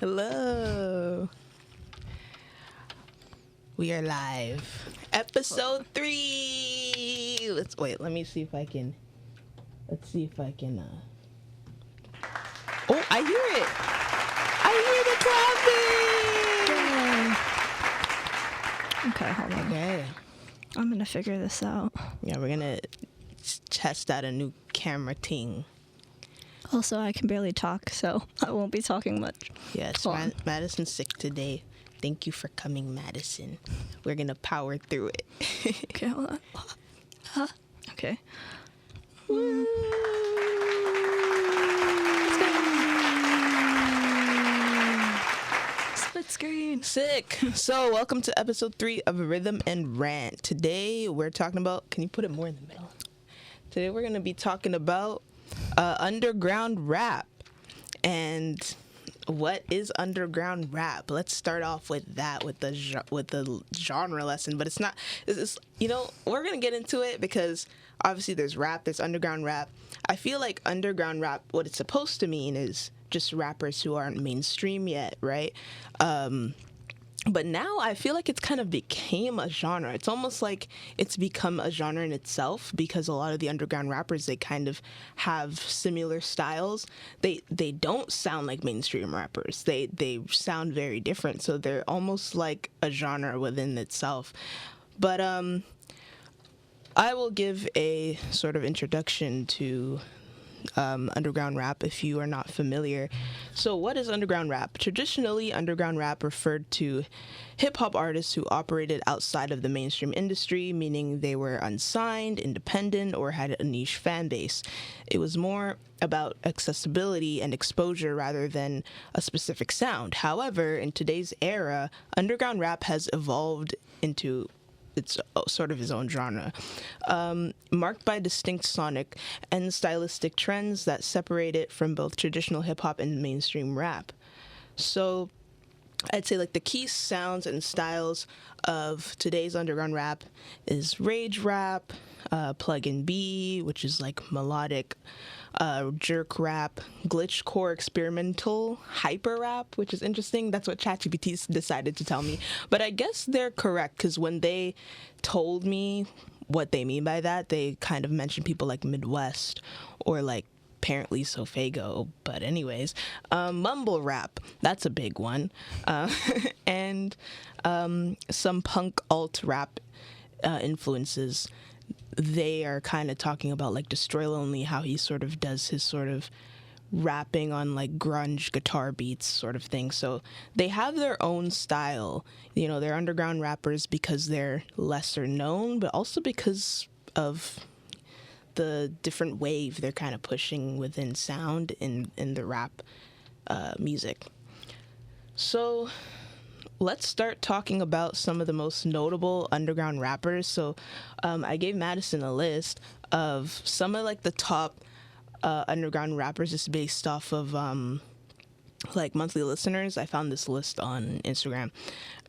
Hello. We are live. Episode 3. Let me see if I can. Let's see if I can. Oh, I hear it. I hear the clapping. Okay, hold on. Okay. I'm gonna figure this out. Yeah, we're gonna test out a new camera ting. Also, I can barely talk, so I won't be talking much. Yes, Madison's sick today. Thank you for coming, Madison. We're gonna power through it. Okay, hold on. Okay. Split screen. Sick. So, welcome to episode 3 of Rhythm and Rant. Today, we're talking about... Can you put it more in the middle? Today, we're gonna be talking about underground rap. And what is underground rap? Let's start off with that, with the genre lesson. But it's not... we're gonna get into it because... Obviously, there's rap, there's underground rap. I feel like underground rap, what it's supposed to mean is just rappers who aren't mainstream yet, right? But now I feel like it's kind of became a genre. It's almost like it's become a genre in itself because a lot of the underground rappers, they kind of have similar styles. They don't sound like mainstream rappers. They sound very different. So they're almost like a genre within itself. But I will give a sort of introduction to underground rap if you are not familiar. So what is underground rap? Traditionally, underground rap referred to hip-hop artists who operated outside of the mainstream industry, meaning they were unsigned, independent, or had a niche fan base. It was more about accessibility and exposure rather than a specific sound. However, in today's era, underground rap has evolved into it's sort of his own genre, marked by distinct sonic and stylistic trends that separate it from both traditional hip-hop and mainstream rap. So I'd say like the key sounds and styles of today's underground rap is rage rap, plug and B, which is like melodic, jerk rap, glitchcore experimental, hyper rap, which is interesting. That's what ChatGPT decided to tell me. But I guess they're correct because when they told me what they mean by that, they kind of mentioned people like Midwest or like apparently SoFaygo. But anyways, mumble rap, that's a big one. And some punk alt rap influences. They are kind of talking about like Destroy Lonely, how he sort of does his sort of rapping on like grunge guitar beats sort of thing. So they have their own style. You know, they're underground rappers because they're lesser known, but also because of the different wave they're kind of pushing within sound in the rap music. So let's start talking about some of the most notable underground rappers. So I gave Madison a list of some of like the top underground rappers just based off of like monthly listeners. I found this list on Instagram.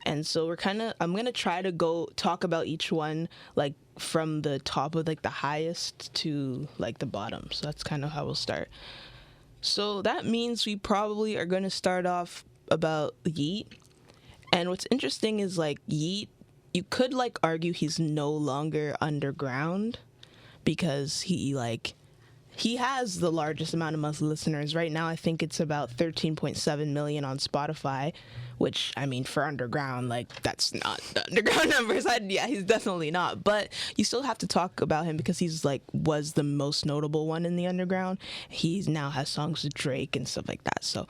And so I'm going to try to go talk about each one like from the top of like the highest to like the bottom. So that's kind of how we'll start. So that means we probably are going to start off about Yeat. And what's interesting is, like, Yeat, you could, like, argue he's no longer underground because he has the largest amount of monthly listeners. Right now, I think it's about 13.7 million on Spotify, which, I mean, for underground, like, that's not the underground numbers. He's definitely not. But you still have to talk about him because he's, like, was the most notable one in the underground. He now has songs with Drake and stuff like that. So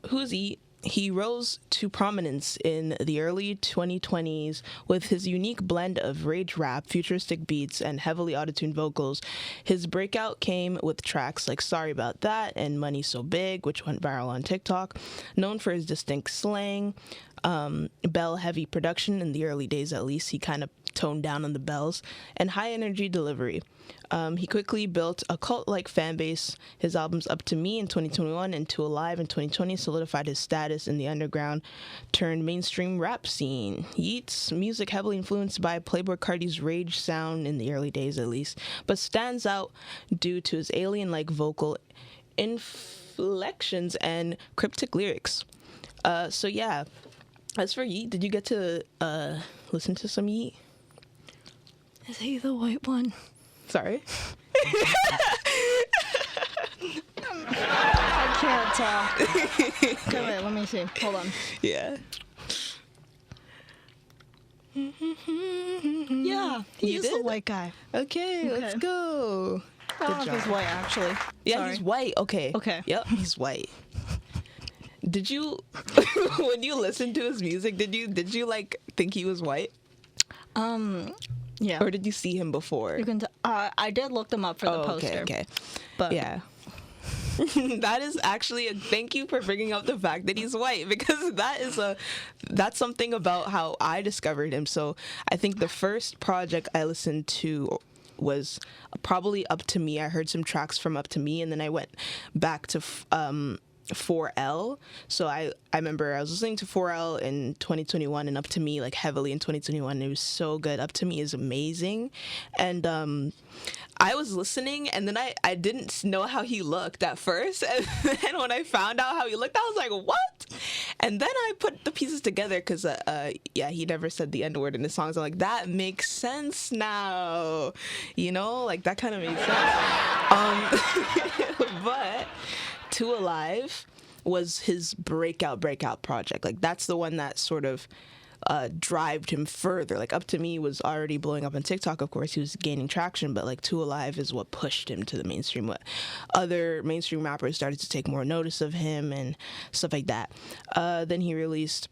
who's Yeat? He rose to prominence in the early 2020s with his unique blend of rage rap, futuristic beats, and heavily auto-tuned vocals. His breakout came with tracks like Sorry About That and Money So Big, which went viral on TikTok. Known for his distinct slang, bell-heavy production in the early days at least, he kind of toned down on the bells, and high-energy delivery. He quickly built a cult-like fan base. His albums Up to Me in 2021 and To Alive in 2020 solidified his status in the underground turned mainstream rap scene. Yeat's music heavily influenced by Playboi Carti's rage sound in the early days at least, but stands out due to his alien-like vocal inflections and cryptic lyrics. So yeah, as for Yeat, did you get to listen to some Yeat? Is he the white one? Sorry. I can't tell. Come on, let me see. Hold on. Yeah. Yeah, he You is the did? white guy. Okay, let's Okay. go. I don't know if he's white, actually. Yeah, Sorry. he's white. Okay. Okay. Yep, he's white. Did you, when you listened to his music, did you like think he was white, Yeah. or did you see him before? You can. I did look them up for the poster. Okay. But Yeah. That is actually thank you for bringing up the fact that he's white, because that's something about how I discovered him. So I think the first project I listened to was probably Up to Me. I heard some tracks from Up to Me, and then I went back to 4L. So I remember I was listening to 4L in 2021 and Up to Me like heavily in 2021. It was so good. Up to Me is amazing. And I was listening, and then I didn't know how he looked at first, and then when I found out how he looked, I was like, what? And then I put the pieces together, because he never said the N-word in his songs. I'm like, that makes sense now, like that kind of makes sense. But Two Alive was his breakout project. Like, that's the one that sort of drived him further. Like, Up to Me was already blowing up on TikTok, of course. He was gaining traction, but like Two Alive is what pushed him to the mainstream. What other mainstream rappers started to take more notice of him and stuff like that. Then he released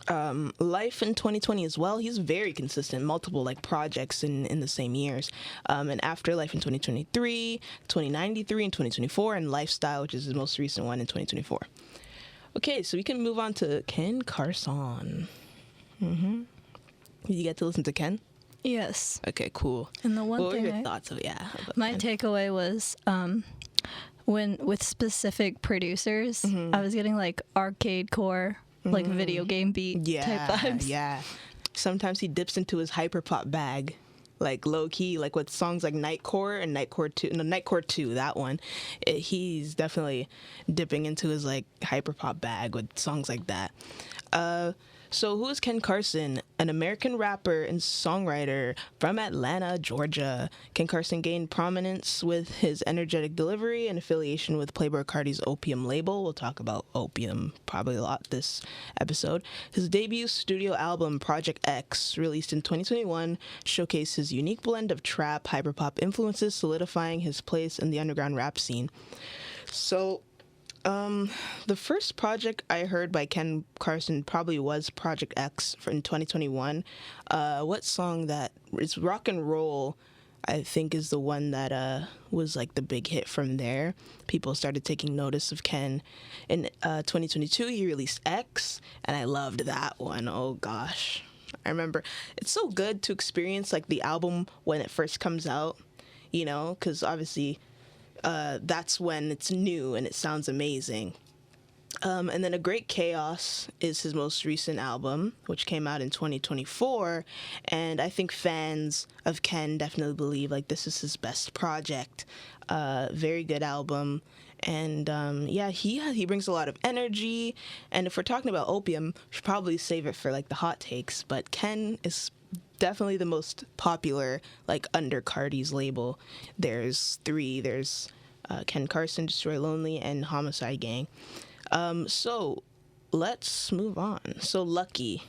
Life in 2020 as well. He's very consistent, multiple like projects in the same years. And Afterlife in 2023, 2093 in 2024, and Lifestyle, which is his most recent one, in 2024. Okay, so we can move on to Ken Carson. Did you get to listen to Ken? yes. Okay, cool. And the one What were thing your thoughts of my Ken? takeaway was when with specific producers, I was getting like arcade core, like video game beat type vibes. Yeah. Sometimes he dips into his hyperpop bag, like low key, like with songs like Nightcore and Nightcore 2, that one. He's definitely dipping into his like hyperpop bag with songs like that. So who is Ken Carson? An American rapper and songwriter from Atlanta, Georgia. Ken Carson gained prominence with his energetic delivery and affiliation with Playboi Carti's Opium label. We'll talk about Opium probably a lot this episode. His debut studio album, Project X, released in 2021, showcased his unique blend of trap, hyperpop influences, solidifying his place in the underground rap scene. So the first project I heard by Ken Carson probably was Project X in 2021. What song that it's Rock and Roll, I think, is the one that was like the big hit from there. People started taking notice of Ken. In 2022, he released X, and I loved that one. Oh gosh. I remember it's so good to experience like the album when it first comes out, because obviously that's when it's new and it sounds amazing. And then A Great Chaos is his most recent album, which came out in 2024. And I think fans of Ken definitely believe like this is his best project. Very good album. And he brings a lot of energy. And if we're talking about Opium, we should probably save it for like the hot takes. But Ken is definitely the most popular, like, under Carti's label. There's three. There's Ken Carson, Destroy Lonely, and Homicide Gang. So let's move on. So Lucky.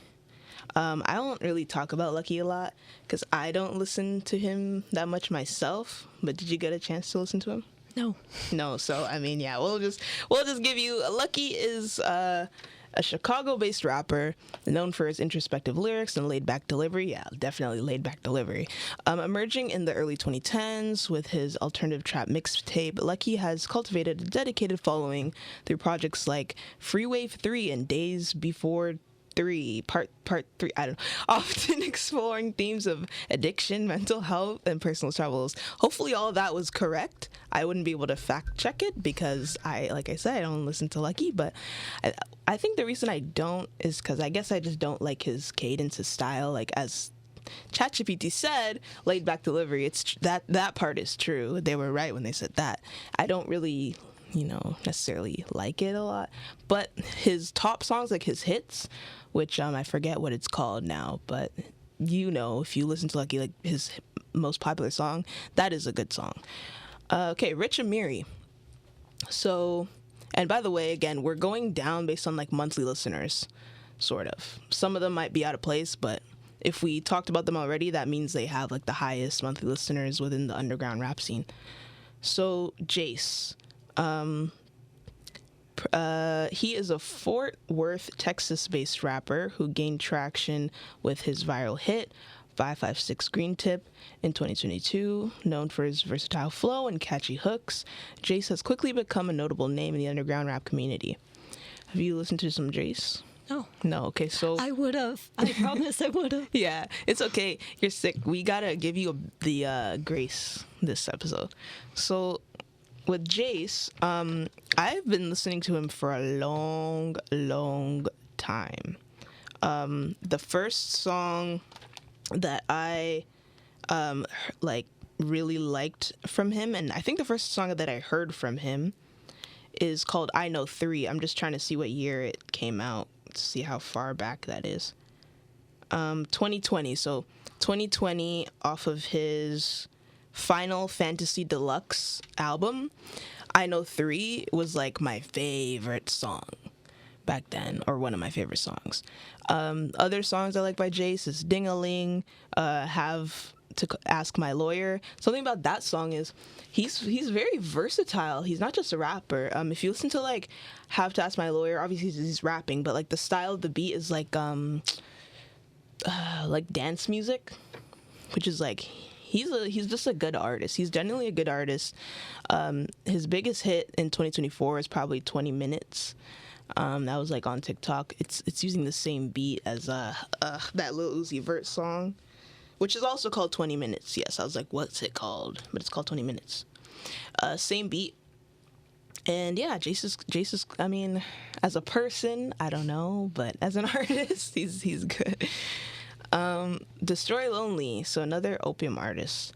I don't really talk about Lucky a lot because I don't listen to him that much myself. But did you get a chance to listen to him? No. So I mean, yeah, we'll just give you. Lucky is a Chicago-based rapper known for his introspective lyrics and laid-back delivery. Yeah, definitely laid-back delivery. Emerging in the early 2010s with his alternative trap mixtape, Lucky has cultivated a dedicated following through projects like Free Wave 3 and Days Before 3, part 3, I don't know, often exploring themes of addiction, mental health, and personal struggles. Hopefully all of that was correct. I wouldn't be able to fact check it because like I said, I don't listen to Lucky, but I think the reason I don't is because I guess I just don't like his cadence, his style. Like, as ChatGPT said, laid back delivery, it's that part is true. They were right when they said that. I don't really necessarily like it a lot. But his top songs, like his hits, which I forget what it's called now, but if you listen to like his most popular song, that is a good song. Okay, Rich Amiri. So, and by the way, again, we're going down based on like monthly listeners, sort of. Some of them might be out of place, but if we talked about them already, that means they have like the highest monthly listeners within the underground rap scene. So Jace, he is a Fort Worth, Texas-based rapper who gained traction with his viral hit 556 Green Tip in 2022. Known for his versatile flow and catchy hooks, Jace has quickly become a notable name in the underground rap community. Have you listened to some Jace? No. Okay, so I would have. I promise I would have. Yeah, it's okay. You're sick. We gotta give you the grace this episode. So with Jace, I've been listening to him for a long, long time. The first song that I really liked from him, and I think the first song that I heard from him is called I Know 3. I'm just trying to see what year it came out, to see how far back that is. 2020. So 2020, off of his Final Fantasy Deluxe album, I Know 3 was like my favorite song back then, or one of my favorite songs. Other songs I like by Jace is Ding-a-Ling, Have to Ask My Lawyer. Something about that song is he's very versatile. He's not just a rapper. If you listen to like Have to Ask My Lawyer, obviously he's rapping, but like the style of the beat is like dance music, which is like he's just a good artist. He's genuinely a good artist. His biggest hit in 2024 is probably 20 Minutes. That was like on TikTok. It's using the same beat as that Lil Uzi Vert song, which is also called 20 Minutes. Yes, I was like, what's it called? But it's called 20 Minutes. Same beat. And yeah, Jace is, I mean, as a person, I don't know, but as an artist, he's good. Destroy Lonely, so another Opium artist.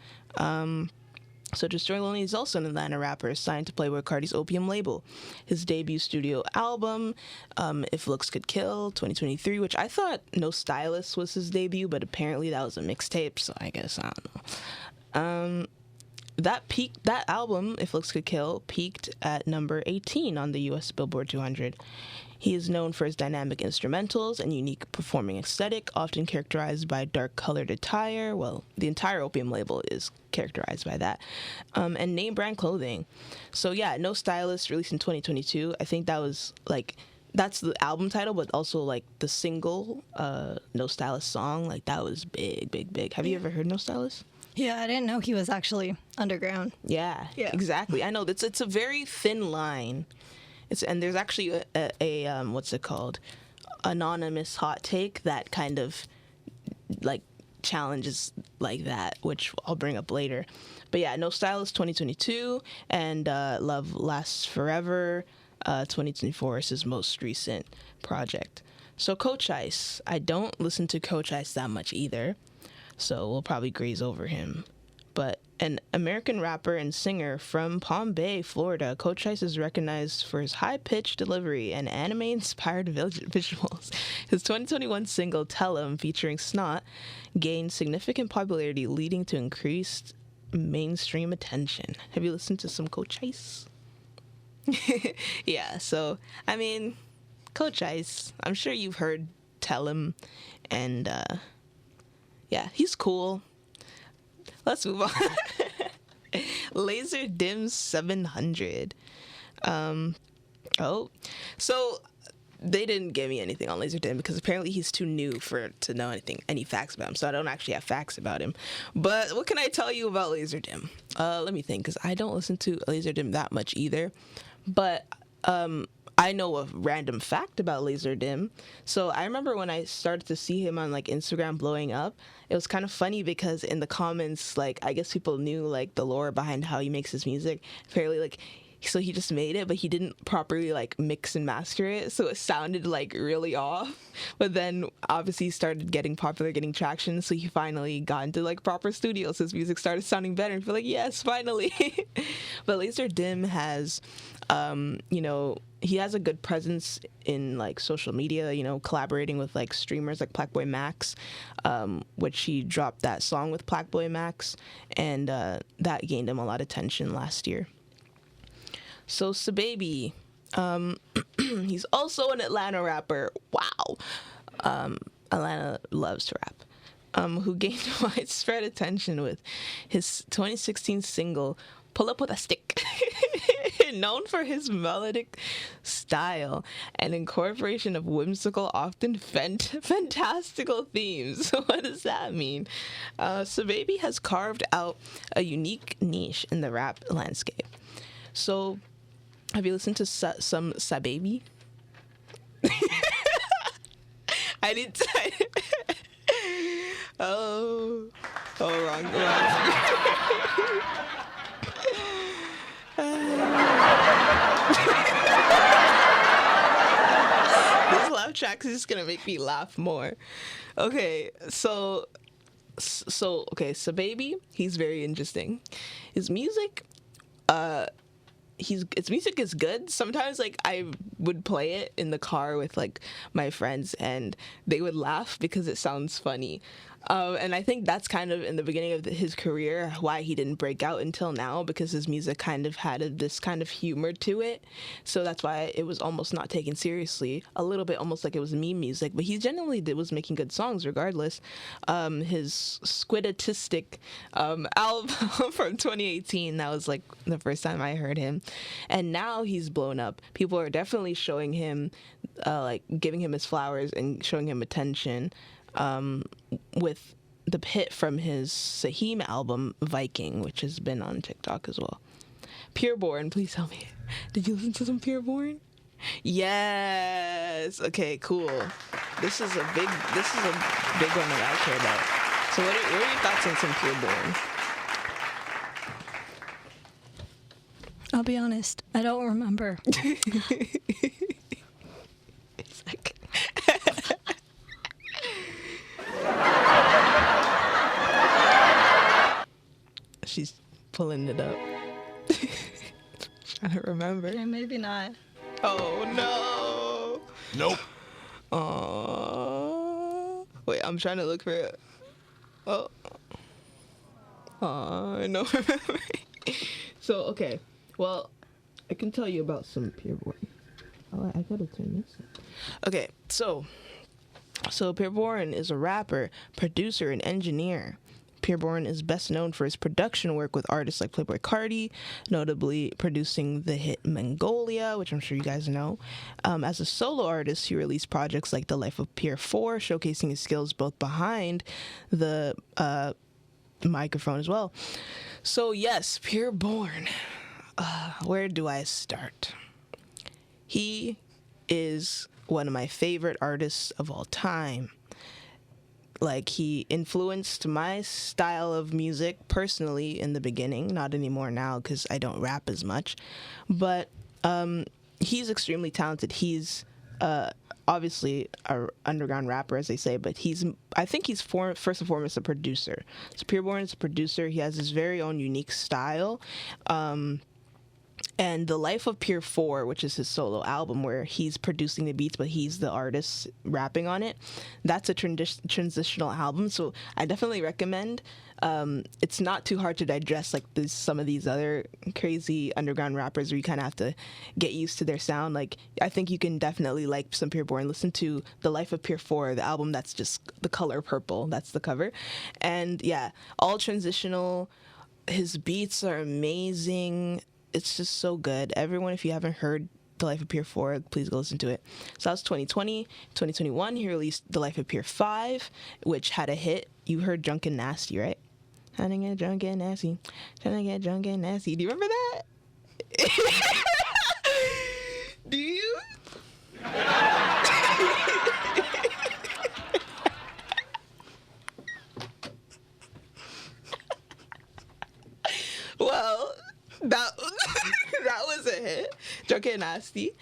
So Destroy Lonely is also an Atlanta rapper signed to Playboi Carti's Opium label. His debut studio album, If Looks Could Kill, 2023, which I thought No Stylist was his debut, but apparently that was a mixtape, so I guess, I don't know. That album, If Looks Could Kill, peaked at number 18 on the US Billboard 200. He is known for his dynamic instrumentals and unique performing aesthetic, often characterized by dark-colored attire. Well, the entire Opium label is characterized by that. And name-brand clothing. So yeah, No Stylist, released in 2022. I think that was, like, that's the album title, but also, like, the single, No Stylist song. Like, that was big, big, big. Have you ever heard No Stylist? Yeah, I didn't know he was actually underground. Yeah, exactly. I know. It's a very thin line. And there's actually a what's it called? Anonymous hot take that kind of like challenges like that, which I'll bring up later. But yeah, No Stylist 2022 and Love Lasts Forever 2024 is his most recent project. So Coach Ice, I don't listen to Coach Ice that much either, so we'll probably graze over him. But an American rapper and singer from Palm Bay, Florida, Coach Ice is recognized for his high-pitched delivery and anime-inspired visuals. His 2021 single, Tell 'Em, featuring Snot, gained significant popularity, leading to increased mainstream attention. Have you listened to some Coach Ice? Yeah, so, I mean, Coach Ice, I'm sure you've heard Tell 'Em, and, yeah, he's cool. Let's move on. Laser Dim 700. So they didn't give me anything on Laser Dim because apparently he's too new to know any facts about him. So I don't actually have facts about him. But what can I tell you about Laser Dim? Let me think, because I don't listen to Laser Dim that much either. But I know a random fact about Laser Dim. So I remember when I started to see him on like Instagram blowing up, it was kind of funny because in the comments, like, I guess people knew like the lore behind how he makes his music. Apparently, like, so he just made it, but he didn't properly like mix and master it, so it sounded like really off. But then obviously he started getting popular, getting traction, so he finally got into like proper studios. His music started sounding better, and feel like, yes, finally. But Laser Dim has You know, he has a good presence in like social media, you know, collaborating with like streamers like Blackboy Max, which he dropped that song with Blackboy Max, and that gained him a lot of attention last year. So SoFaygo, he's also an Atlanta rapper. Wow. Atlanta loves to rap. Who gained widespread attention with his 2016 single, Pull Up With a Stick. Known for his melodic style and incorporation of whimsical, often fantastical themes. What does that mean? SoFaygo has carved out a unique niche in the rap landscape. So, have you listened to some SoFaygo? I need to... wrong. This laugh track is just gonna make me laugh more. Okay, so SoFaygo, he's very interesting. His music, his music is good. Sometimes like I would play it in the car with like my friends and they would laugh because it sounds funny. And I think that's kind of in the beginning of his career why he didn't break out until now, because his music kind of had this kind of humor to it. So that's why it was almost not taken seriously, a little bit almost like it was meme music. But he genuinely was making good songs regardless. His Squidatistic album from 2018, that was like the first time I heard him. And now he's blown up. People are definitely showing him, like giving him his flowers and showing him attention. With the hit from his Saheem album, Viking, which has been on TikTok as well. Pureborn, please tell me. Did you listen to some Pureborn? Yes. Okay, cool. This is a big one that I care about. So what are your thoughts on some Pureborn? I'll be honest, I don't remember. It's like... She's pulling it up. I don't remember. Yeah, maybe not. Oh no. Nope. Wait, I'm trying to look for it. I don't remember. So okay, well, I can tell you about some Pureborn. Oh, I gotta turn this up. Okay, so Pureborn is a rapper, producer, and engineer. Pureborn is best known for his production work with artists like Playboi Carti, notably producing the hit Mongolia, which I'm sure you guys know. As a solo artist, he released projects like The Life of Pierre 4, showcasing his skills both behind the microphone as well. So yes, Pureborn. Where do I start? He is one of my favorite artists of all time. Like, he influenced my style of music personally in the beginning, not anymore now because I don't rap as much. But he's extremely talented. He's obviously an underground rapper, as they say, but I think he's first and foremost a producer. So Pureborn is a producer. He has his very own unique style. And The Life of Pierre 4, which is his solo album where he's producing the beats, but he's the artist rapping on it, that's a transitional album. So I definitely recommend. It's not too hard to digest like some of these other crazy underground rappers where you kind of have to get used to their sound. Like, I think you can definitely like some Pureborn. Listen to The Life of Pierre 4, the album that's just the color purple. That's the cover. And yeah, all transitional. His beats are amazing. It's just so good. Everyone, if you haven't heard The Life of Pierre 4, please go listen to it. So that was 2020. 2021, he released The Life of Pierre 5, which had a hit. You heard Drunk and Nasty, right? Trying to get drunk and nasty. Trying to get drunk and nasty. Do you remember that? Do you? Well, that was a hit. Drunk and Nasty.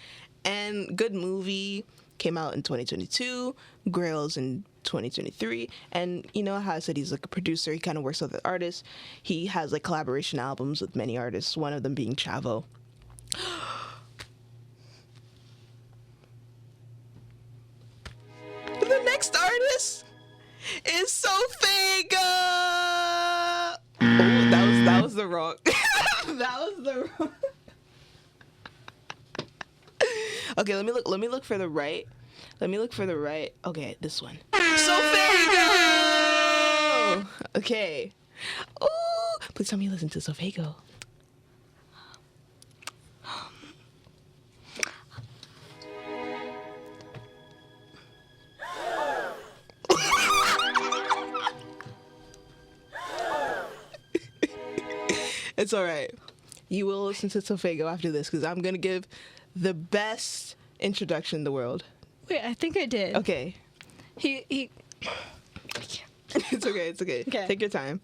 And good movie. Came out in 2022. Grails in 2023. And you know how I said he's like a producer. He kind of works with the artists. He has like collaboration albums with many artists, one of them being Chavo. That was the. Okay, let me look for the right. Okay, this one. SoFaygo. Okay. Ooh, please tell me you listen to SoFaygo. It's all right. You will listen to SoFaygo after this because I'm gonna give the best introduction in the world. Wait, I think I did. Okay. He It's okay. Okay. Take your time.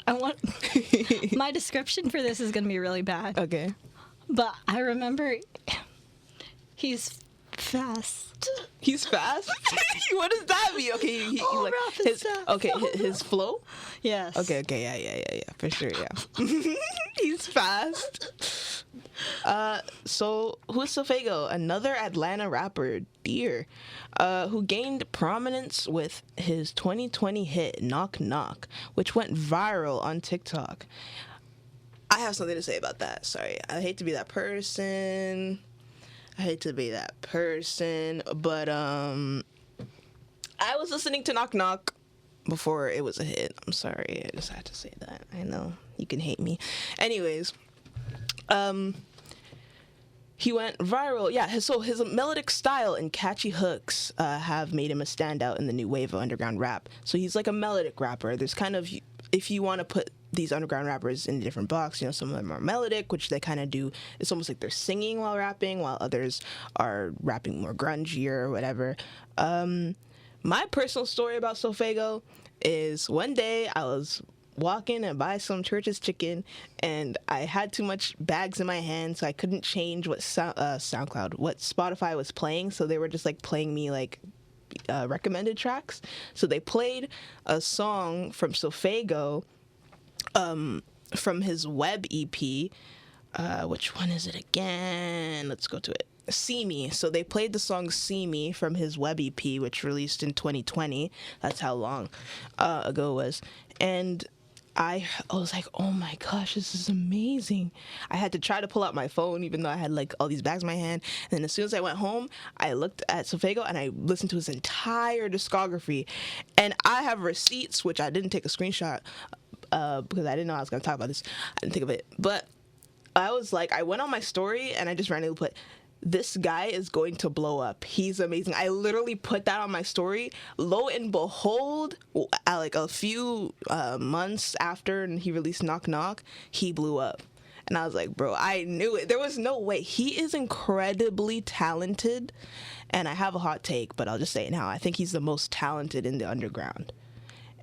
I want my description for this is gonna be really bad. Okay. But I remember he's fast. He's fast? What does that mean? Okay, he like his flow? Yes. Okay, yeah, for sure, yeah. He's fast. So who's SoFaygo? Another Atlanta rapper, Deer, who gained prominence with his 2020 hit Knock Knock, which went viral on TikTok. I have something to say about that. Sorry, I hate to be that person, but I was listening to Knock Knock before it was a hit. I'm sorry, I just had to say that. I know you can hate me. Anyways, he went viral. Yeah, his melodic style and catchy hooks have made him a standout in the new wave of underground rap. So he's like a melodic rapper. There's kind of, if you want to put these underground rappers in a different box, you know, some of them are melodic, which they kind of do. It's almost like they're singing while rapping, while others are rapping more grungy or whatever. My personal story about SoFaygo is one day I was walking and buy some Church's chicken, and I had too much bags in my hand, so I couldn't change what what Spotify was playing. So they were just like playing me like recommended tracks. So they played a song from SoFaygo, from his Web EP. Which one is it again? Let's go to it. See Me. So they played the song See Me from his Web EP, which released in 2020. That's how long ago it was. And I was like, oh my gosh, this is amazing. I had to try to pull out my phone, even though I had like all these bags in my hand. And then as soon as I went home, I looked at SoFaygo and I listened to his entire discography. And I have receipts, which I didn't take a screenshot because I didn't know I was going to talk about this. I didn't think of it. But I was like, I went on my story and I just randomly put, this guy is going to blow up. He's amazing. I literally put that on my story. Lo and behold, like a few months after he released Knock Knock, he blew up. And I was like, bro, I knew it. There was no way. He is incredibly talented. And I have a hot take, but I'll just say it now. I think he's the most talented in the underground.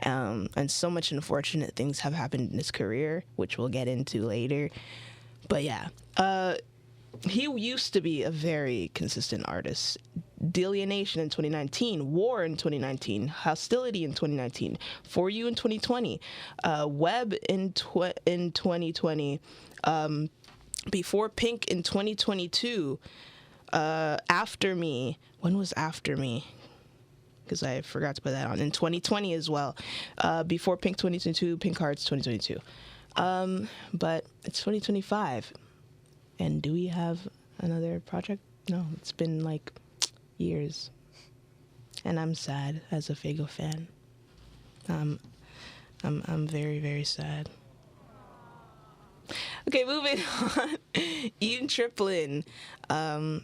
And so much unfortunate things have happened in his career, which we'll get into later. But yeah, he used to be a very consistent artist. Delia Nation in 2019, War in 2019, Hostility in 2019, For You in 2020, Web in 2020, Before Pink in 2022, After Me. When was After Me? Because I forgot to put that on. In 2020 as well. Before Pink 2022, Pink Hearts 2022. But it's 2025. And do we have another project? No, it's been like years. And I'm sad as a Faygo fan. I'm very, very sad. Okay, moving on. Eam Triplin. I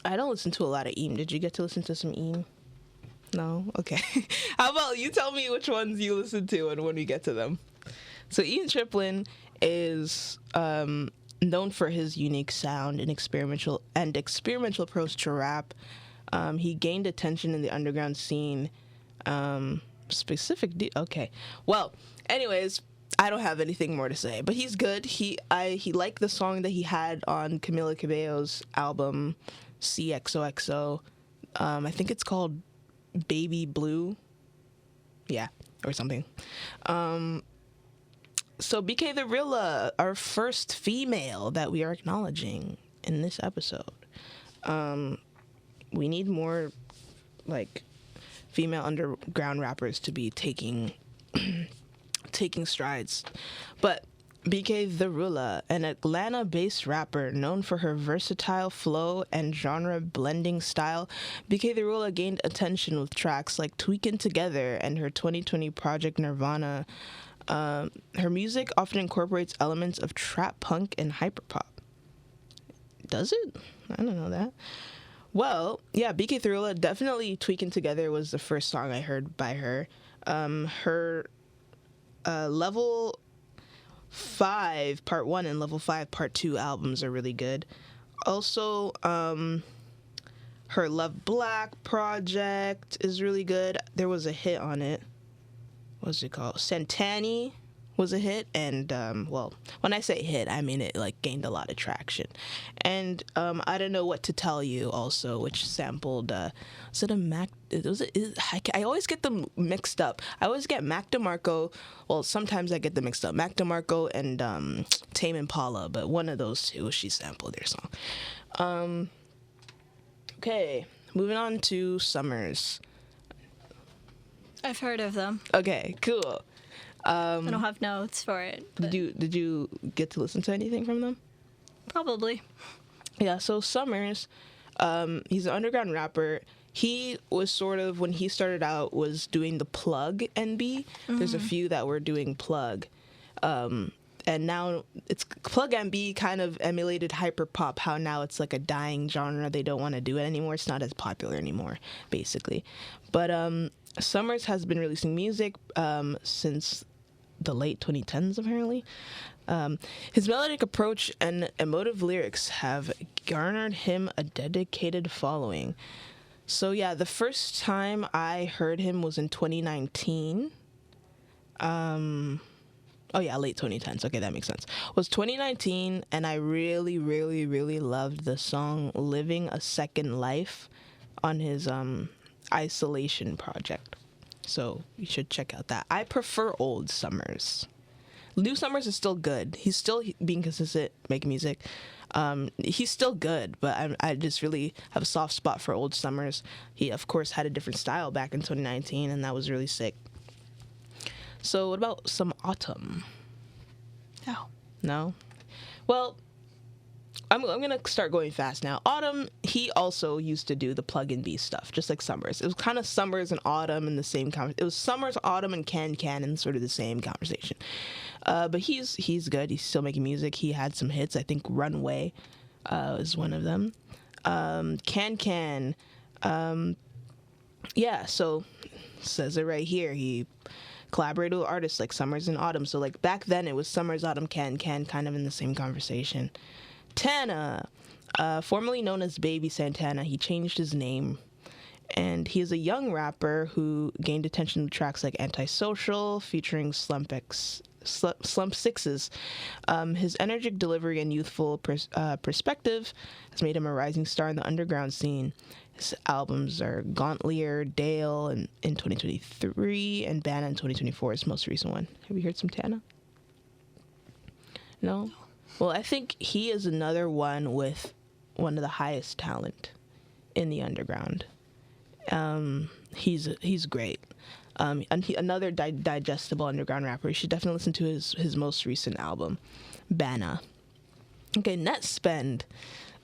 don't listen to a lot of Eam. Did you get to listen to some Eam? No? Okay. How about you tell me which ones you listen to and when we get to them. So Yeat Triplin is known for his unique sound and experimental approach to rap. He gained attention in the underground scene. Okay. Well, anyways, I don't have anything more to say, but he's good. He liked the song that he had on Camila Cabello's album CXOXO. I think it's called Baby Blue. Yeah, or something. So BK the Rilla, our first female that we are acknowledging in this episode. We need more like female underground rappers to be taking taking strides. But BK The Rula, an Atlanta-based rapper known for her versatile flow and genre-blending style, BK The Rula gained attention with tracks like Tweakin' Together and her 2020 project Nirvana. Her music often incorporates elements of trap punk and hyperpop. Does it? I don't know that. Well, yeah, BK The Rula, definitely Tweakin' Together was the first song I heard by her. Her Level 5 Part 1 and Level 5 Part 2 albums are really good. Also, her Love Black project is really good. There was a hit on it. What's it called? Santani was a hit, and well, when I say hit, I mean it like gained a lot of traction. And I Don't Know What to Tell You also, which sampled was it a Mac? I always get them mixed up. I always get Mac DeMarco. Well, sometimes I get them mixed up. Mac DeMarco and Tame Impala, but one of those two, she sampled their song. Okay, moving on to Summers. I've heard of them. Okay, cool. I don't have notes for it. Did you get to listen to anything from them? Probably. Yeah, so Summers, he's an underground rapper. He was sort of, when he started out, was doing the plug NB. There's a few that were doing plug. And now it's plug NB kind of emulated hyperpop, how now it's like a dying genre. They don't want to do it anymore. It's not as popular anymore, basically. But Summers has been releasing music since the late 2010s, apparently. His melodic approach and emotive lyrics have garnered him a dedicated following. So yeah, the first time I heard him was in 2019. Oh yeah, late 2010s. Okay, that makes sense. It was 2019, and I really, really, really loved the song Living a Second Life on his Isolation project. So you should check out that. I prefer old Summers. New Summers is still good. He's still being consistent, making music. He's still good, but I just really have a soft spot for old Summers. He, of course, had a different style back in 2019, and that was really sick. So what about some Autumn? No. No? Well, I'm going to start going fast now. Autumn, he also used to do the plug-in B stuff, just like Summers. It was kind of Summers and Autumn in the same conversation. It was Summers, Autumn, and Ken in sort of the same conversation. But he's good. He's still making music. He had some hits. I think Runway is one of them. Ken. Yeah, so says it right here. He collaborated with artists like Summers and Autumn. So like back then it was Summers, Autumn, Ken kind of in the same conversation. Tana, formerly known as Baby Santana, he changed his name, and he is a young rapper who gained attention with tracks like Antisocial, featuring Slump Sixes. His energetic delivery and youthful perspective has made him a rising star in the underground scene. His albums are Gauntlier, Dale in 2023, and Banna in 2024, his most recent one. Have you heard some Tana? No? Well, I think he is another one with one of the highest talent in the underground. He's great. And another digestible underground rapper. You should definitely listen to his most recent album, Banna. Okay, Net Spend.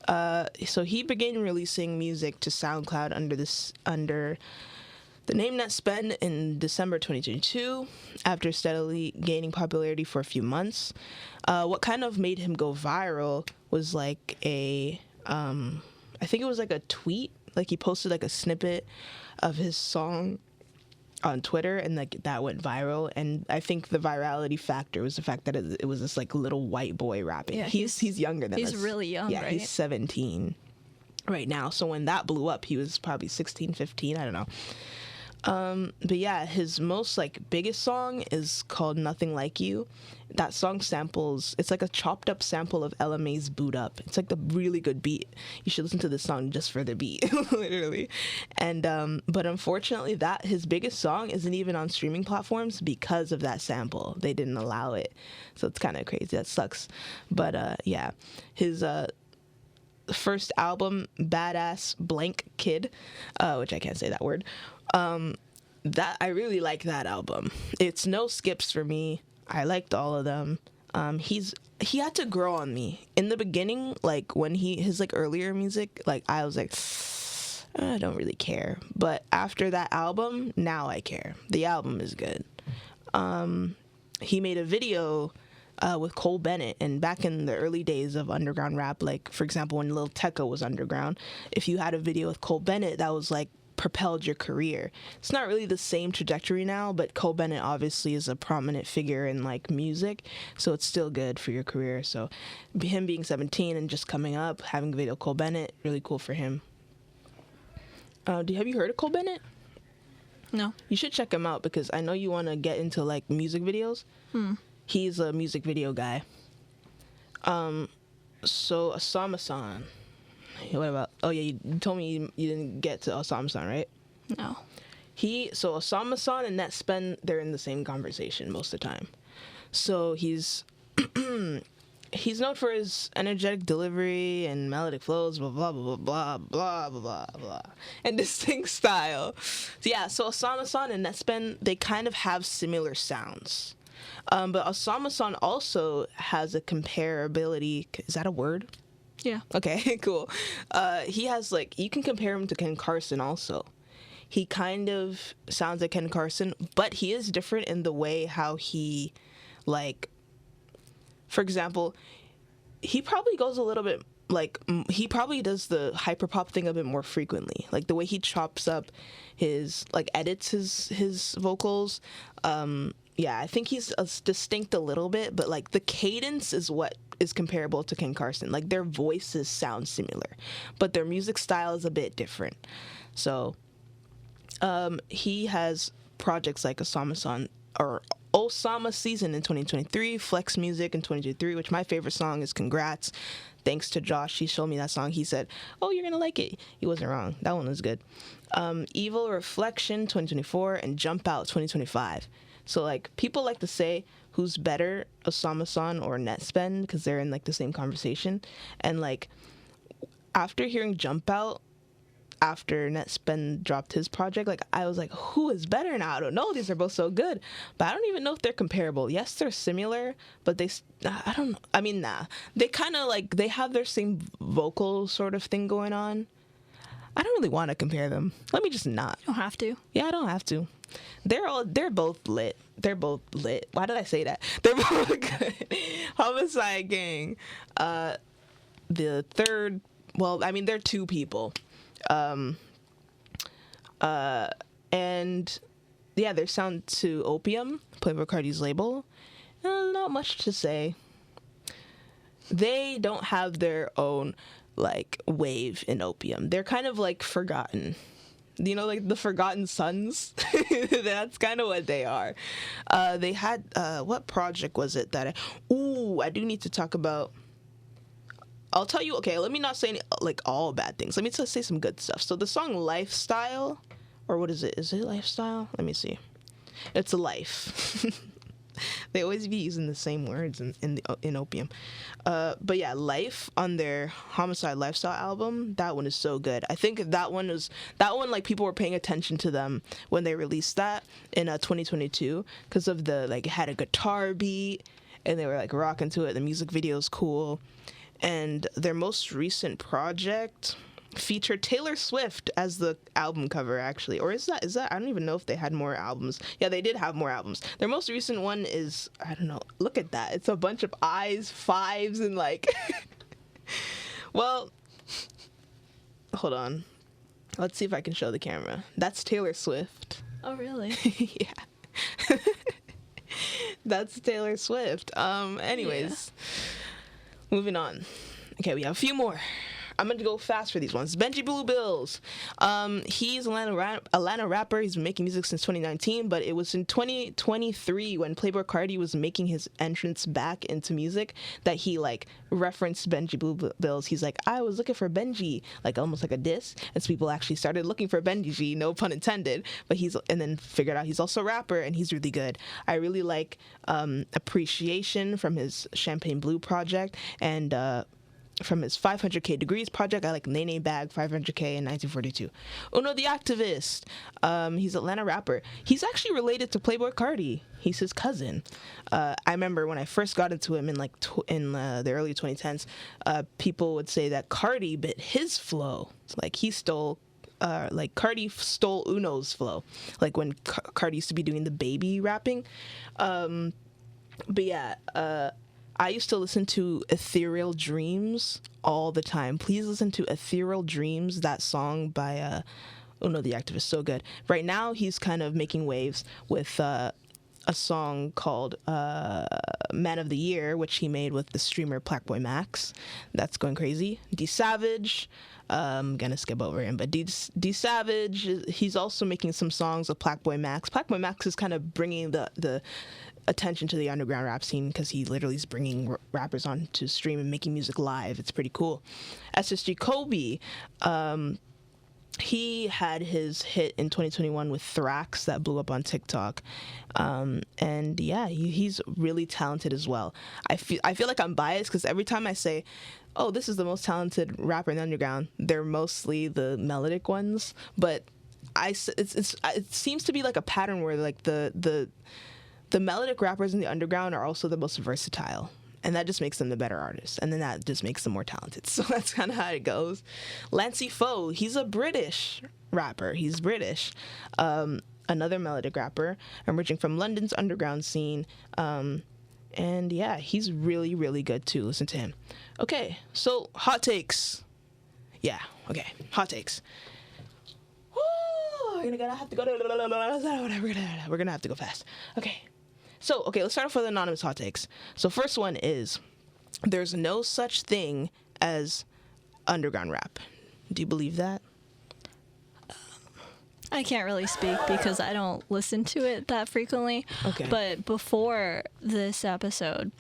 So he began releasing music to SoundCloud under the name Net Spend in December 2022, after steadily gaining popularity for a few months. What kind of made him go viral was like I think it was like a tweet. Like he posted like a snippet of his song on Twitter, and like that went viral. And I think the virality factor was the fact that it was this like little white boy rapping. Yeah, he's younger than us. He's really young, yeah, right? He's 17 right now. So when that blew up, he was probably 16, 15, I don't know. But yeah, his most like biggest song is called Nothing Like You. That song samples, it's like a chopped up sample of LMA's Boot Up. It's like the really good beat. You should listen to this song just for the beat, literally. And but unfortunately that his biggest song isn't even on streaming platforms because of that sample. They didn't allow it. So it's kind of crazy. That sucks. But yeah, his first album, Badass Blank Kid, which I can't say that word. That I really like that album. It's no skips for me. I liked all of them. He had to grow on me in the beginning, like when his like earlier music, like I was like, I don't really care. But after that album, now I care. The album is good. He made a video with Cole Bennett, and back in the early days of underground rap, like for example when Lil Tecca was underground, if you had a video with Cole Bennett, that was like propelled your career. It's not really the same trajectory now, but Cole Bennett obviously is a prominent figure in like music, so it's still good for your career. So him being 17 and just coming up, having a video with Cole Bennett, really cool for him. Have you heard of Cole Bennett? No. You should check him out because I know you want to get into like music videos. He's a music video guy. So Osama-san. What about? Oh yeah, you told me you didn't get to Osama-san, right? No. So Osama-san and Netspend, they're in the same conversation most of the time. So he's known for his energetic delivery and melodic flows, blah blah blah blah blah blah blah blah, and distinct style. So yeah, so Osama-san and Netspend, they kind of have similar sounds. But Osama-san also has a comparability. Is that a word? Yeah. Okay, cool. He has like, you can compare him to Ken Carson also. He kind of sounds like Ken Carson, but he is different in the way how he, like, for example, he probably goes a little bit, like, he probably does the hyperpop thing a bit more frequently. Like, the way he chops up his, like, edits his vocals, yeah, I think he's distinct a little bit, but, like, the cadence is what is comparable to Ken Carson. Like, their voices sound similar, but their music style is a bit different. So, he has projects like Osama Season in 2023, Flex Music in 2023, which my favorite song is Congrats. Thanks to Josh, he showed me that song. He said, oh, you're gonna like it. He wasn't wrong. That one was good. Evil Reflection 2024 and Jump Out 2025. So, like, people like to say who's better, Osama-san or Netspend, because they're in, like, the same conversation. And, like, after hearing Jump Out, after Netspend dropped his project, like, I was like, who is better now? I don't know. These are both so good. But I don't even know if they're comparable. Yes, they're similar, but I don't know. I mean, nah. They kind of, like, they have their same vocal sort of thing going on. I don't really want to compare them. Let me just not. You don't have to. Yeah, I don't have to. They're both lit. They're both lit. Why did I say that? They're both good. Homicide Gang. The third, well, I mean, they're two people. And yeah, they're signed to Opium, Playboi Carti's label. Not much to say. They don't have their own, like, wave in Opium. They're kind of like forgotten. You know, like the Forgotten Sons? That's kind of what they are. They had, what project was it that I do need to talk about. I'll tell you, okay, let me not say any, like, all bad things. Let me just say some good stuff. So the song Lifestyle, or what is it? Is it Lifestyle? Let me see. It's a life. They always be using the same words in Opium. But yeah, Life on their Homicide Lifestyle album, that one is so good. I think that one, like, people were paying attention to them when they released that in 2022 because of the, like, it had a guitar beat and they were, like, rocking to it. The music video is cool. And their most recent project featured Taylor Swift as the album cover, actually. Or is that I don't even know if they had more albums. Yeah, they did have more albums. Their most recent one is, I don't know, look at that. It's a bunch of eyes, fives, and, like, well, hold on. Let's see if I can show the camera. That's Taylor Swift. Oh, really? Yeah. That's Taylor Swift. Anyways. Yeah. Moving on. Okay, we have a few more. I'm going to go fast for these ones. Benji Blue Bills. He's an Atlanta rapper. He's been making music since 2019, but it was in 2023 when Playboi Carti was making his entrance back into music that he, like, referenced Benji Blue Bills. He's like, I was looking for Benji, like, almost like a diss. And so people actually started looking for Benji, no pun intended. But and then figured out he's also a rapper, and he's really good. I really like Appreciation from his Champagne Blue project, and from his 500K Degrees project. I like Nene Bag, 500K in 1942. Uno the Activist. He's an Atlanta rapper. He's actually related to Playboi Carti. He's his cousin. I remember when I first got into him in the early 2010s, people would say that Carti bit his flow. Like he stole, Carti stole Uno's flow. Like when Carti used to be doing the baby rapping. But yeah, I used to listen to Ethereal Dreams all the time. Please listen to Ethereal Dreams, that song by Uno the Activist, so good. Right now, he's kind of making waves with a song called Man of the Year, which he made with the streamer Blackboy Max. That's going crazy. D Savage, I'm gonna skip over him, but D Savage, he's also making some songs with Blackboy Max. Blackboy Max is kind of bringing the attention to the underground rap scene because he literally is bringing rappers on to stream and making music live. It's pretty cool. SSG Kobe, he had his hit in 2021 with Thrax that blew up on TikTok, and yeah, he's really talented as well. I feel like I'm biased because every time I say, oh, this is the most talented rapper in the underground, they're mostly the melodic ones, but it seems to be like a pattern where like the melodic rappers in the underground are also the most versatile, and that just makes them the better artists, and then that just makes them more talented. So that's kind of how it goes. Lancey Foe, he's a British rapper. He's British. Another melodic rapper emerging from London's underground scene. And yeah, he's really, really good too. Listen to him. Okay, so hot takes. Yeah, okay, hot takes. We're gonna have to go to... We're gonna have to go fast. Okay. So, let's start off with anonymous hot takes. So, first one is, there's no such thing as underground rap. Do you believe that? I can't really speak because I don't listen to it that frequently. Okay. But before this episode,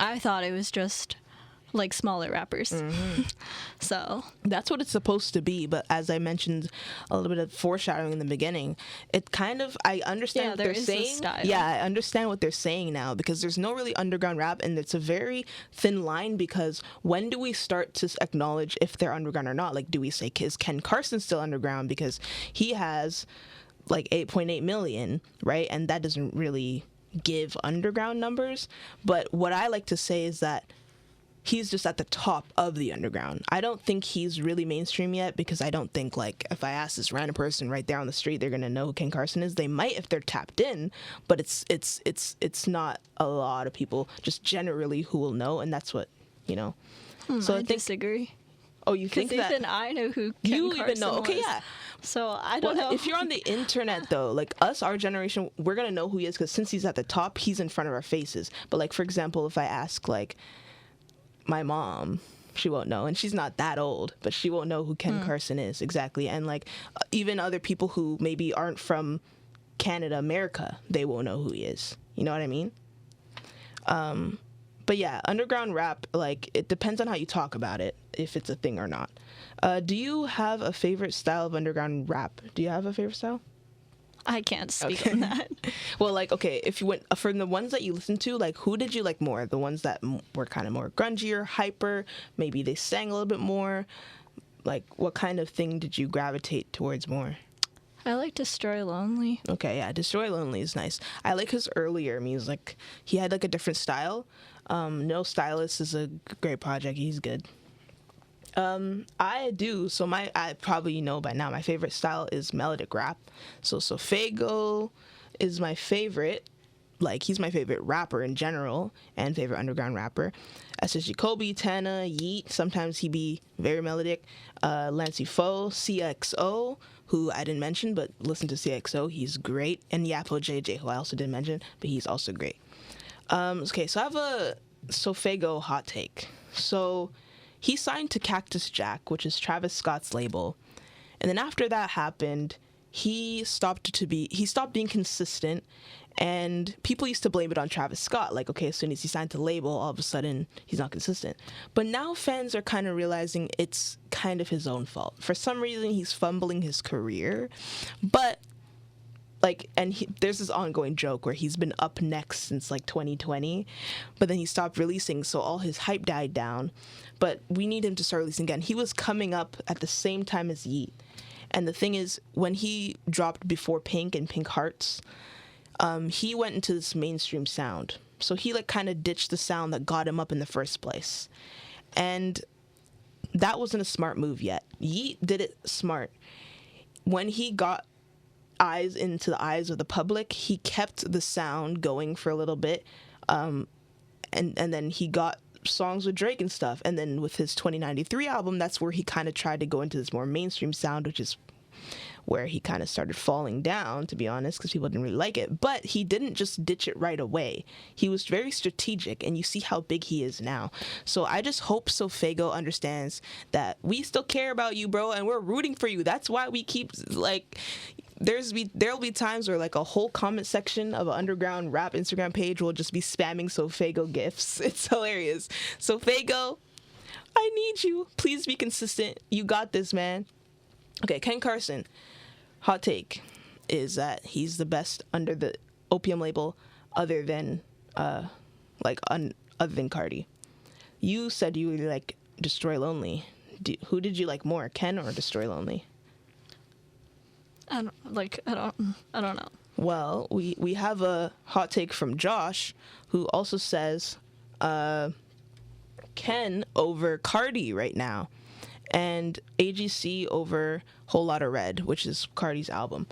I thought it was just like smaller rappers. So that's what it's supposed to be, but as I mentioned, a little bit of foreshadowing in the beginning, it kind of, I understand what they're saying. Yeah, I understand what they're saying now, because there's no really underground rap, and it's a very thin line, because when do we start to acknowledge if they're underground or not? Like, do we say, is Ken Carson still underground because he has like 8.8 million, right? And that doesn't really give underground numbers. But what I like to say is that he's just at the top of the underground. I don't think he's really mainstream yet, because I don't think, like, if I ask this random person right there on the street, they're gonna know who Ken Carson is. They might if they're tapped in, but it's not a lot of people just generally who will know, and that's what, you know. So I disagree. Oh, you think that? Even I know who Ken Carson even know? Okay, was. yeah. So I don't know. If you're on the internet, though, like us, our generation, we're gonna know who he is, because since he's at the top, he's in front of our faces. But like, for example, if I ask like my mom, she won't know, and she's not that old, but she won't know who Ken Carson is exactly. And like, even other people who maybe aren't from Canada, America, they won't know who he is. You know what I mean? But yeah, underground rap, like, it depends on how you talk about it, if it's a thing or not. Do you have a favorite style of underground rap? Do you have a favorite style? I can't speak on that. Well, like, okay, if you went from the ones that you listened to, like, who did you like more? The ones that were kind of more grungier, hyper, maybe they sang a little bit more. Like, what kind of thing did you gravitate towards more? I like Destroy Lonely. Okay, yeah, Destroy Lonely is nice. I like his earlier music. He had like a different style. No Stylist is a great project. He's good. I do. So I probably know by now, my favorite style is melodic rap. So SoFaygo is my favorite. Like, he's my favorite rapper in general, and favorite underground rapper. SSG Kobe, Tana, Yeat. Sometimes he be very melodic. Lancey Foe, CXO, who I didn't mention, but listen to CXO. He's great. And Yapo JJ, who I also didn't mention, but he's also great. Okay, so I have a SoFaygo hot take. So he signed to Cactus Jack, which is Travis Scott's label. And then after that happened, he stopped being consistent, and people used to blame it on Travis Scott. Like, okay, as soon as he signed to the label, all of a sudden he's not consistent. But now fans are kind of realizing it's kind of his own fault. For some reason, he's fumbling his career. But like, and there's this ongoing joke where he's been up next since like 2020, but then he stopped releasing, so all his hype died down. But we need him to start releasing again. He was coming up at the same time as Yeat, and the thing is, when he dropped Before Pink and Pink Hearts, he went into this mainstream sound. So he like kind of ditched the sound that got him up in the first place, and that wasn't a smart move yet. Yeat did it smart. When he got eyes into the eyes of the public, he kept the sound going for a little bit, and then he got songs with Drake and stuff, and then with his 2093 album, that's where he kind of tried to go into this more mainstream sound, which is where he kind of started falling down, to be honest, because people didn't really like it. But he didn't just ditch it right away. He was very strategic, and you see how big he is now. So I just hope SoFaygo understands that we still care about you, bro, and we're rooting for you. That's why we keep, like, there'll be times where like a whole comment section of an underground rap Instagram page will just be spamming SoFaygo gifs. It's hilarious. SoFaygo, I need you. Please be consistent. You got this, man. Okay, Ken Carson. Hot take is that he's the best under the Opium label, other than other than Cardi. You said you really like Destroy Lonely. Who did you like more, Ken or Destroy Lonely? I don't know. Well, we have a hot take from Josh, who also says Ken over Cardi right now, and AGC over Whole Lotta Red, which is Cardi's album.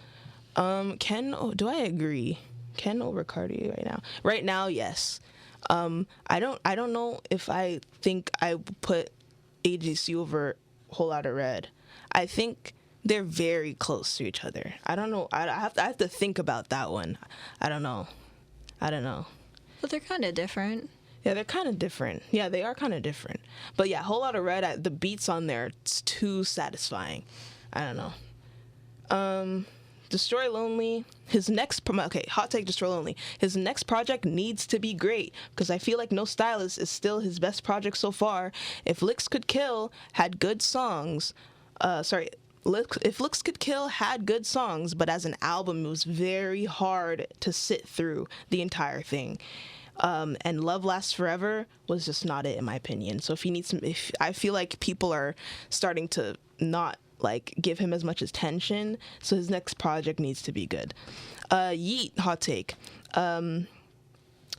Ken, do I agree? Ken over Cardi right now? Right now, yes. I don't know if I think I put AGC over Whole Lotta Red. I think they're very close to each other. I don't know. I have to think about that one. I don't know. But they're kind of different. Yeah, they're kind of different. Yeah, they are kind of different. But yeah, Whole Lotta Red, the beats on there, it's too satisfying. I don't know. Destroy Lonely, his next hot take. Destroy Lonely, his next project needs to be great, because I feel like No Stylist is still his best project so far. If Licks Could Kill had good songs, if Looks Could Kill had good songs, but as an album, it was very hard to sit through the entire thing. And Love Lasts Forever was just not it, in my opinion. So if I feel like people are starting to not like give him as much attention, so his next project needs to be good. Yeat, hot take.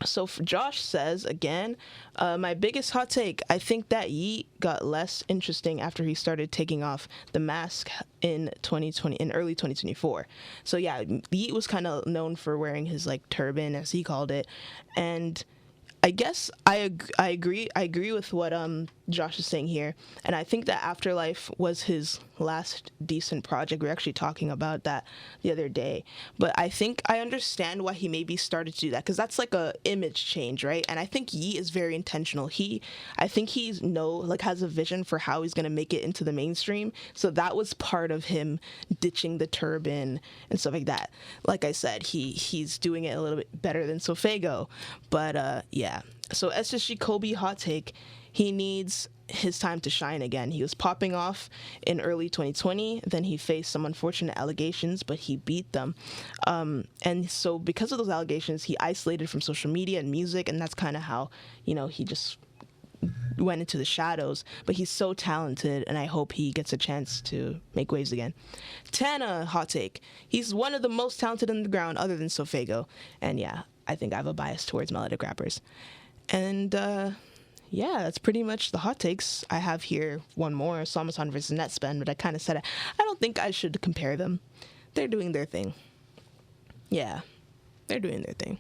So Josh says, again, my biggest hot take, I think that Yeat got less interesting after he started taking off the mask in early 2024. So yeah, Yeat was kind of known for wearing his like turban, as he called it, and I guess I agree with what Josh is saying here, and I think that Afterlife was his last decent project. We were actually talking about that the other day, but I think I understand why he maybe started to do that, because that's like a image change, right? And I think Yeat is very intentional. I think he's has a vision for how he's gonna make it into the mainstream. So that was part of him ditching the turban and stuff like that. Like I said, he's doing it a little bit better than SoFaygo, but yeah. So SSG Kobe, hot take. He needs his time to shine again. He was popping off in early 2020. Then he faced some unfortunate allegations, but he beat them. And so because of those allegations, he isolated from social media and music, and that's kind of how, he just went into the shadows. But he's so talented, and I hope he gets a chance to make waves again. Tana, hot take. He's one of the most talented on the ground other than SoFaygo. And yeah, I think I have a bias towards melodic rappers. And yeah, that's pretty much the hot takes. I have here one more, Samasan versus Netspend, but I kind of said it. I don't think I should compare them. They're doing their thing. Yeah, they're doing their thing.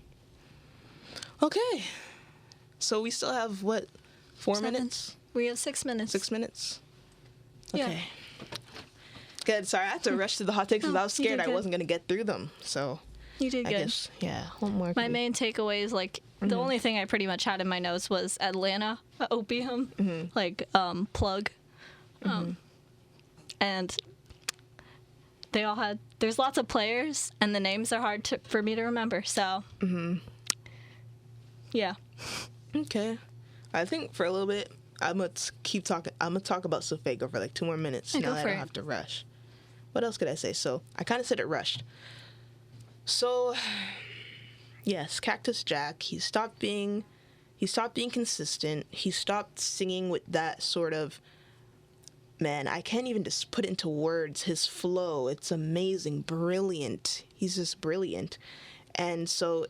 Okay. So we still have, 4 minutes? We have 6 minutes. 6 minutes? Okay. Yeah. Good. Sorry, I had to rush through the hot takes because I was scared I wasn't going to get through them. So you did good. I guess, yeah. One more. My main takeaway is the only thing I pretty much had in my notes was Atlanta Opium, plug, and they all had. There's lots of players, and the names are hard for me to remember. So, yeah. Okay, I think for a little bit I'm gonna keep talking. I'm gonna talk about SoFaygo for 2 more minutes. Now that I don't have to rush. What else could I say? So I kind of said it rushed. So, yes, Cactus Jack, he stopped being consistent. He stopped singing with that sort of, man, I can't even just put it into words. His flow, it's amazing, brilliant. He's just brilliant. And so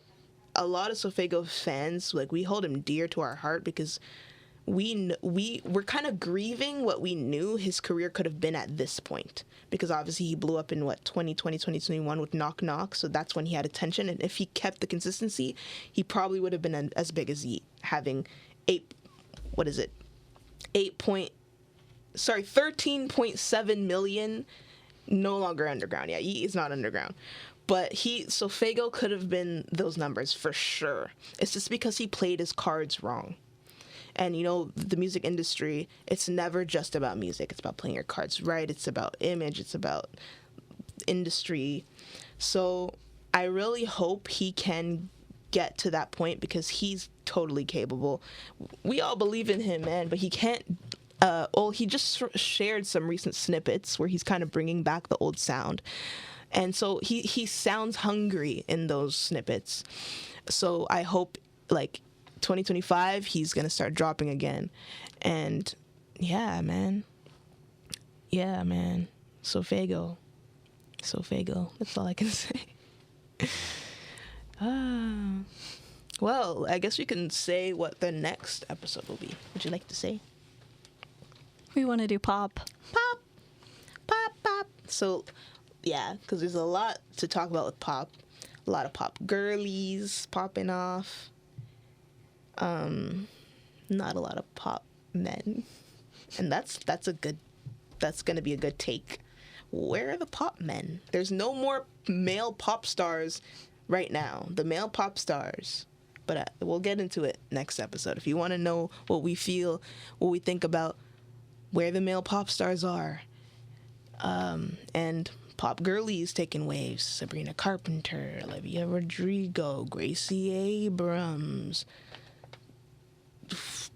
a lot of SoFaygo fans, like, we hold him dear to our heart because we're kind of grieving what we knew his career could have been at this point, because obviously he blew up in 2020, 2021 with Knock Knock, so that's when he had attention, and if he kept the consistency, he probably would have been as big as Yeat, having 13.7 million, no longer underground. Yeah, Yeat is not underground. But SoFaygo could have been those numbers for sure. It's just because he played his cards wrong. And, you know, the music industry, it's never just about music. It's about playing your cards right. It's about image. It's about industry. So I really hope he can get to that point because he's totally capable. We all believe in him, man, but he can't. He just shared some recent snippets where he's kind of bringing back the old sound. And so he sounds hungry in those snippets. So I hope, like, 2025, he's gonna start dropping again. And yeah, man. SoFaygo. That's all I can say. Well, I guess we can say what the next episode will be. Would you like to say? We want to do pop. So, yeah, because there's a lot to talk about with pop. A lot of pop girlies popping off. Not a lot of pop men. And that's gonna be a good take. Where are the pop men? There's no more male pop stars right now. The male pop stars. But we'll get into it next episode. If you want to know what we feel, what we think about where the male pop stars are, and pop girlies taking waves, Sabrina Carpenter, Olivia Rodrigo, Gracie Abrams,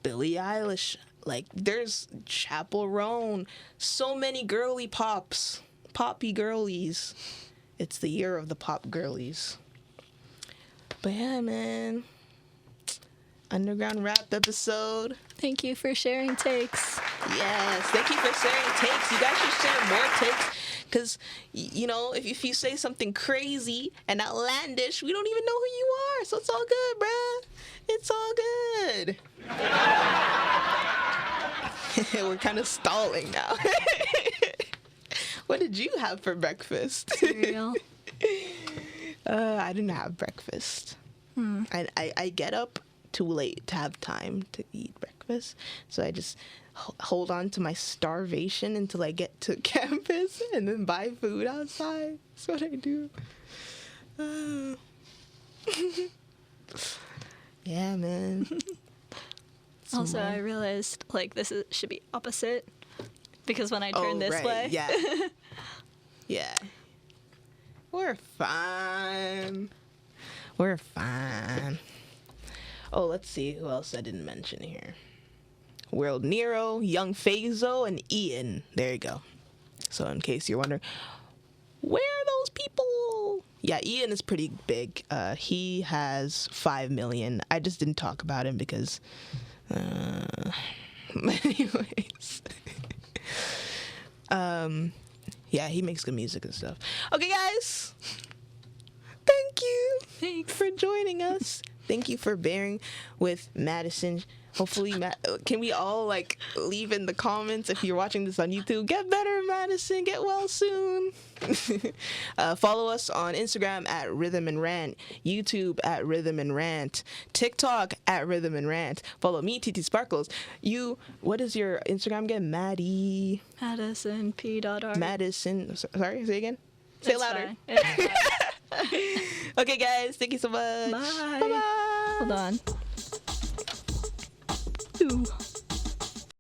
Billie Eilish, like, there's Chappell Roan, so many poppy girlies. It's the year of the pop girlies. But yeah, man, underground rap episode. Thank you for sharing takes. Yes, thank you for sharing takes. You guys should share more takes, because, you know, if you say something crazy and outlandish, we don't even know who you are. So it's all good, bruh. It's all good. We're kind of stalling now. What did you have for breakfast? Cereal. I didn't have breakfast. I get up too late to have time to eat breakfast, so I just hold on to my starvation until I get to campus and then buy food outside. That's what I do. Yeah, man. Also, I realized, like, should be opposite, because when I turn this way. Yeah. Yeah. We're fine. Oh, let's see who else I didn't mention here. World Nero, Young Fayzo, and Ian. There you go. So in case you're wondering, where are those people? Yeah, Ian is pretty big. He has 5 million. I just didn't talk about him because... anyways. Yeah, he makes good music and stuff. Okay, guys. Thank you. Thanks for joining us. Thank you for bearing with Madison. Hopefully, can we all, like, leave in the comments if you're watching this on YouTube? Get better, Madison. Get well soon. Follow us on Instagram at Rhythm and Rant, YouTube at Rhythm and Rant, TikTok at Rhythm and Rant. Follow me, TT Sparkles. What is your Instagram again? Madison P.R. Madison. Sorry, say again. Say it louder. Okay, guys. Thank you so much. Bye. Bye-bye. Hold on. Ooh.